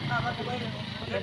मुख्यमंत्री जी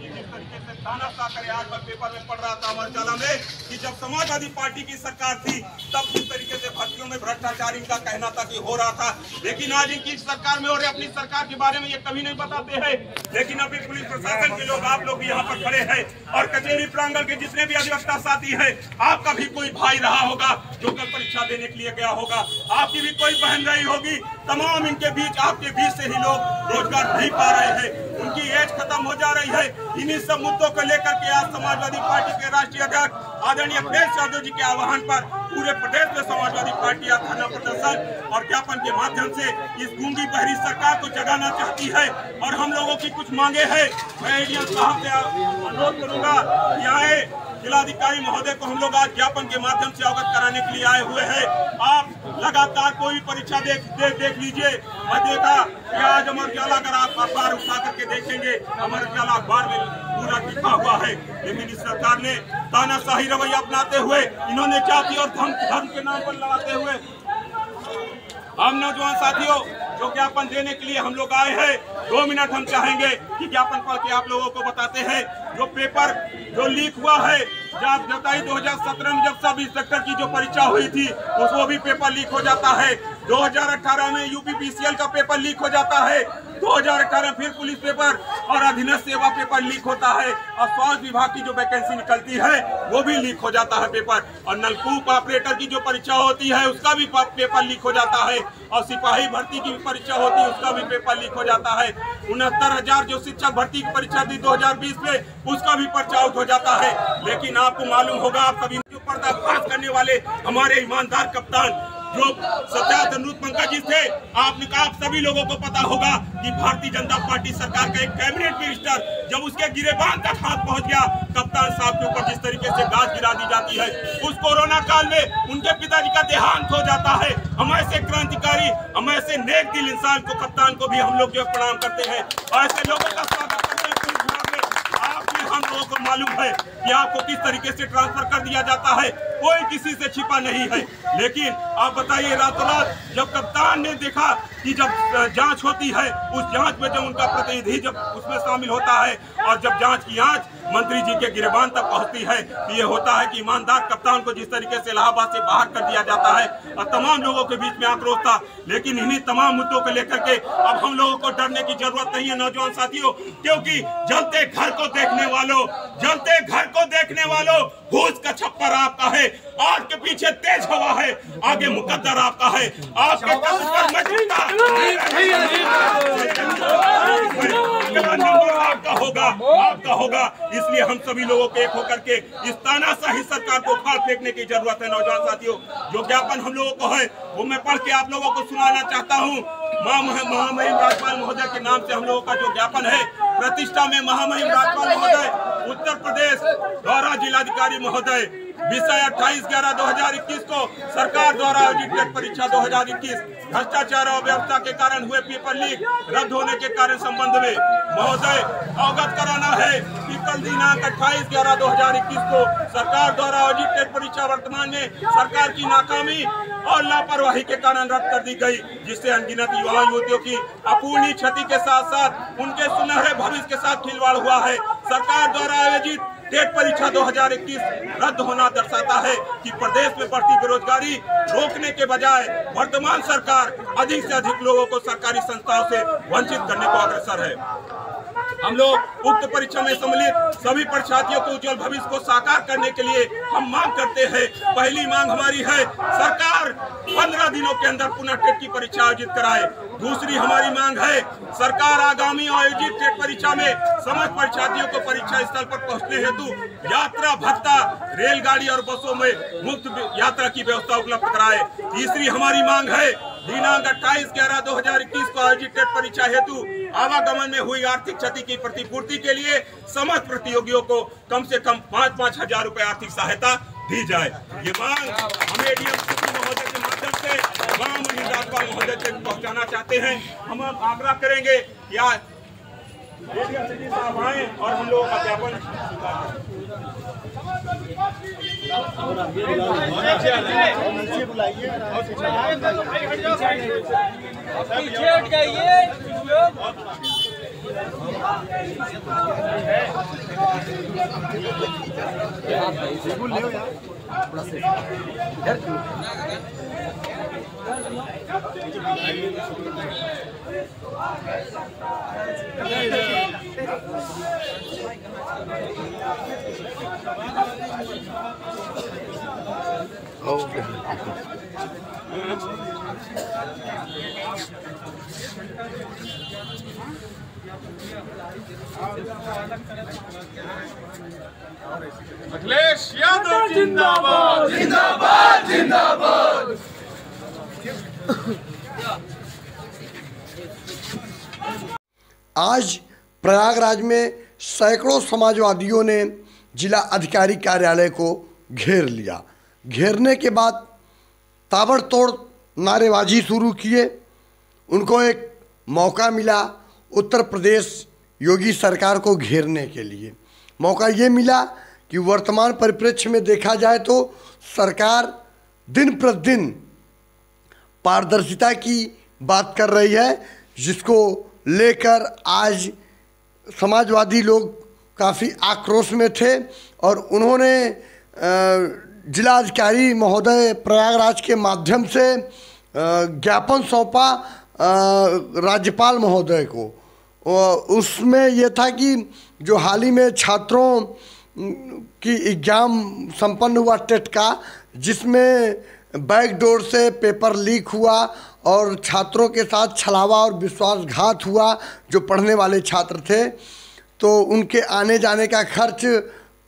जिस तरीके से तानाशाह करे, आज मैं पेपर में पढ़ रहा था अमर उजाला में कि जब समाजवादी पार्टी की सरकार थी तब जिस तरीके से भर्तियों में भ्रष्टाचार इनका कहना था कि हो रहा था, लेकिन आज इनकी सरकार में और अपनी सरकार के बारे में ये कभी नहीं बताते हैं। लेकिन अभी पुलिस प्रशासन के लोग, आप लोग भी यहाँ पर खड़े हैं और कचहरी प्रांगण के जितने भी अधिवक्ता साथी हैं, आपका भी कोई भाई रहा होगा जो कल परीक्षा देने के लिए गया होगा, आपकी भी कोई बहन रही होगी। तमाम इनके बीच, आपके बीच से ही लोग रोजगार नहीं पा रहे हैं, उनकी एज खत्म हो जा रही है। इन्हीं सब मुद्दों को लेकर के आज समाजवादी पार्टी के राष्ट्रीय अध्यक्ष आदरणीय अखिलेश यादव जी के आह्वान पर पूरे प्रदेश में समाजवादी पार्टी धरना प्रदर्शन और ज्ञापन के माध्यम से इस गूंगी बहरी सरकार को जगाना चाहती है। और हम लोगों की कुछ मांगे हैं, मैं एडीएम साहब से अनुरोध करूंगा कि आए जिलाधिकारी महोदय को हम लोग आज ज्ञापन के माध्यम से अवगत कराने के लिए आए हुए हैं। आप लगातार कोई भी परीक्षा देख लीजिए। मैं देखा कि आज अमर उजाला, अगर आप अखबार उठा करके देखेंगे, अमर उजाला अखबार में पूरा लिखा हुआ है। लेकिन इस सरकार ने तानाशाही रवैया अपनाते हुए, इन्होंने जाति और धर्म के नाम पर लड़ाते हुए, हम नौजवान साथियों जो ज्ञापन देने के लिए हम लोग आए हैं, 2 मिनट हम चाहेंगे कि ज्ञापन पढ़ के आप लोगों को बताते हैं। जो पेपर जो लीक हुआ है, जब 2017 में जब सब इंस्पेक्टर की जो परीक्षा हुई थी उसको भी पेपर लीक हो जाता है। 2018 में यूपीपीसीएल का पेपर लीक हो जाता है। 2018 फिर पुलिस पेपर और अधीनस्थ सेवा पेपर लीक होता है। और स्वास्थ्य विभाग की जो वैकेंसी निकलती है वो भी लीक हो जाता है पेपर। और नलकूप ऑपरेटर की जो परीक्षा होती है उसका भी पेपर लीक हो जाता है। और सिपाही भर्ती की परीक्षा होती है उसका भी पेपर लीक हो जाता है। 69,000 जो शिक्षक भर्ती की परीक्षा दी 2020 में, उसका भी पर्चा आउट हो जाता है। लेकिन आपको मालूम होगा, आप सभी जो पर्दाफाश करने वाले हमारे ईमानदार कप्तान जो सत्याग्रह अनुरोध पंकज जी थे, आप सभी लोगों को पता होगा कि भारतीय जनता पार्टी सरकार का एक कैबिनेट मिनिस्टर जब उसके गिरेबान तक हाथ पहुंच गया, कप्तान साहब के ऊपर जिस तरीके से गाज गिरा दी जाती है, उस कोरोना काल में उनके पिताजी का देहांत हो जाता है। हम ऐसे क्रांतिकारी, हम ऐसे नेक दिल इंसान को, कप्तान को भी हम लोग जो प्रणाम करते हैं और ऐसे लोगों का स्वागत करते हैं। हम लोगों को मालूम है कि आपको किस तरीके से ट्रांसफर कर दिया जाता है, कोई किसी से छिपा नहीं है। लेकिन आप बताइए, रातों रात जब कप्तान ने देखा कि जब जांच होती है, उस जांच में जब उनका प्रतिनिधि जब उसमें शामिल होता है और जब जांच की आंच मंत्री जी के गिरेबान तक पहुंचती है, तो ये होता है कि ईमानदार कप्तान को जिस तरीके से इलाहाबाद से बाहर कर दिया जाता है। और तमाम लोगों के बीच में आक्रोश था। लेकिन इन्हीं तमाम मुद्दों को लेकर के अब हम लोगों को डरने की जरूरत नहीं है नौजवान साथियों, क्योंकि जलते घर को देखने वालों, घूस का छप्पर आपका है, आग के पीछे तेज हवा है, आगे मुकद्दर आपका है, आपके आपका होगा। इसलिए हम सभी लोगों के एक होकर के इस तानाशाही सरकार को उखाड़ फेंकने की जरूरत है। नौजवान साथियों, जो ज्ञापन हम लोगों को है वो मैं पढ़ के आप लोगों को सुनाना चाहता हूँ। महामहिम राज्यपाल महोदय के नाम से हम लोगों का जो ज्ञापन है, प्रतिष्ठा में महामहिम राज्यपाल महोदय उत्तर प्रदेश द्वारा जिलाधिकारी महोदय, विषय 28/11/2021 को सरकार द्वारा आयोजित टेट परीक्षा 2021 भ्रष्टाचार और व्यवस्था के कारण हुए पेपर लीक रद्द होने के कारण संबंध में महोदय अवगत कराना है कि कल दिनांक 28/11/2021 को सरकार द्वारा आयोजित टेट परीक्षा वर्तमान में सरकार की नाकामी और लापरवाही के कारण रद्द कर दी गई, जिससे अनगिनत युवा युवतियों की अपूर्णीय क्षति के साथ साथ उनके सुनहरे भविष्य के साथ खिलवाड़ हुआ है। सरकार द्वारा आयोजित टेट परीक्षा 2021 रद्द होना दर्शाता है कि प्रदेश में बढ़ती बेरोजगारी रोकने के बजाय वर्तमान सरकार अधिक से अधिक लोगों को सरकारी संस्थाओं से वंचित करने को अग्रसर है। हम लोग उक्त परीक्षा में सम्मिलित सभी परीक्षार्थियों को उज्जवल भविष्य को साकार करने के लिए हम मांग करते हैं। पहली मांग हमारी है, सरकार 15 दिनों के अंदर पुनः टेट की परीक्षा आयोजित कराए। दूसरी हमारी मांग है, सरकार आगामी आयोजित टेट परीक्षा में समस्त परीक्षार्थियों को परीक्षा स्थल पर पहुंचने हेतु यात्रा भत्ता, रेलगाड़ी और बसों में मुफ्त यात्रा की व्यवस्था उपलब्ध कराए। तीसरी हमारी मांग है, दिनांक 28/11/2021 को आयोजित टेट परीक्षा हेतु आवागमन में हुई आर्थिक क्षति की प्रतिपूर्ति के लिए समस्त प्रतियोगियों को कम से कम 5-5 हजार रुपए आर्थिक सहायता दी जाए। ये मांग हम एडीएम महोदय के माध्यम से महामहिम राज्यपाल महोदय तक पहुंचाना चाहते हैं। हम आग्रह करेंगे या एडीएम साहब आए और हम लोग ज्ञापन अखिलेश यादव जिंदाबाद जिंदाबाद जिंदाबाद। आज प्रयागराज में सैकड़ों समाजवादियों ने जिला अधिकारी कार्यालय को घेर लिया। घेरने के बाद ताबड़तोड़ नारेबाजी शुरू किए। उनको एक मौका मिला उत्तर प्रदेश योगी सरकार को घेरने के लिए। मौका ये मिला कि वर्तमान परिप्रेक्ष्य में देखा जाए तो सरकार दिन प्रतिदिन पारदर्शिता की बात कर रही है, जिसको लेकर आज समाजवादी लोग काफ़ी आक्रोश में थे और उन्होंने जिलाधिकारी महोदय प्रयागराज के माध्यम से ज्ञापन सौंपा राज्यपाल महोदय को। उसमें यह था कि जो हाल ही में छात्रों की एग्ज़ाम संपन्न हुआ टेट का, जिसमें बैकडोर से पेपर लीक हुआ और छात्रों के साथ छलावा और विश्वासघात हुआ जो पढ़ने वाले छात्र थे, तो उनके आने जाने का खर्च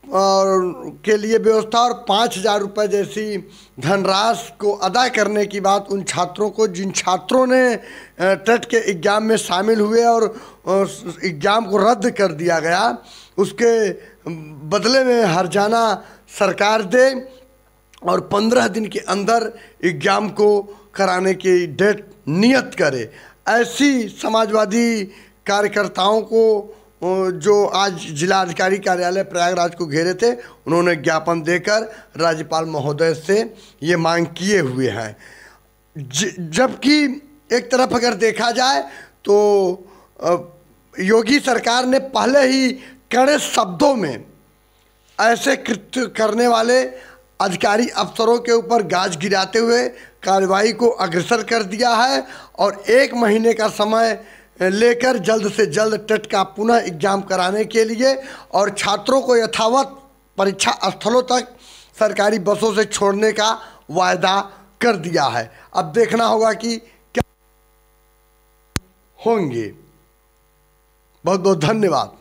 के लिए व्यवस्था और 5,000 रुपये जैसी धनराशि को अदा करने की बात उन छात्रों को, जिन छात्रों ने टेट के एग्ज़ाम में शामिल हुए और एग्ज़ाम को रद्द कर दिया गया, उसके बदले में हर्जाना सरकार दे और 15 दिन के अंदर एग्ज़ाम को कराने की डेट नियत करे। ऐसी समाजवादी कार्यकर्ताओं को जो आज जिलाधिकारी कार्यालय प्रयागराज को घेरे थे, उन्होंने ज्ञापन देकर राज्यपाल महोदय से ये मांग किए हुए हैं। जबकि एक तरफ अगर देखा जाए तो योगी सरकार ने पहले ही कड़े शब्दों में ऐसे कृत्य करने वाले अधिकारी अफसरों के ऊपर गाज गिराते हुए कार्रवाई को अग्रसर कर दिया है और 1 महीने का समय लेकर जल्द से जल्द टेट का पुनः एग्जाम कराने के लिए और छात्रों को यथावत परीक्षा स्थलों तक सरकारी बसों से छोड़ने का वायदा कर दिया है। अब देखना होगा कि क्या होंगे। बहुत बहुत धन्यवाद।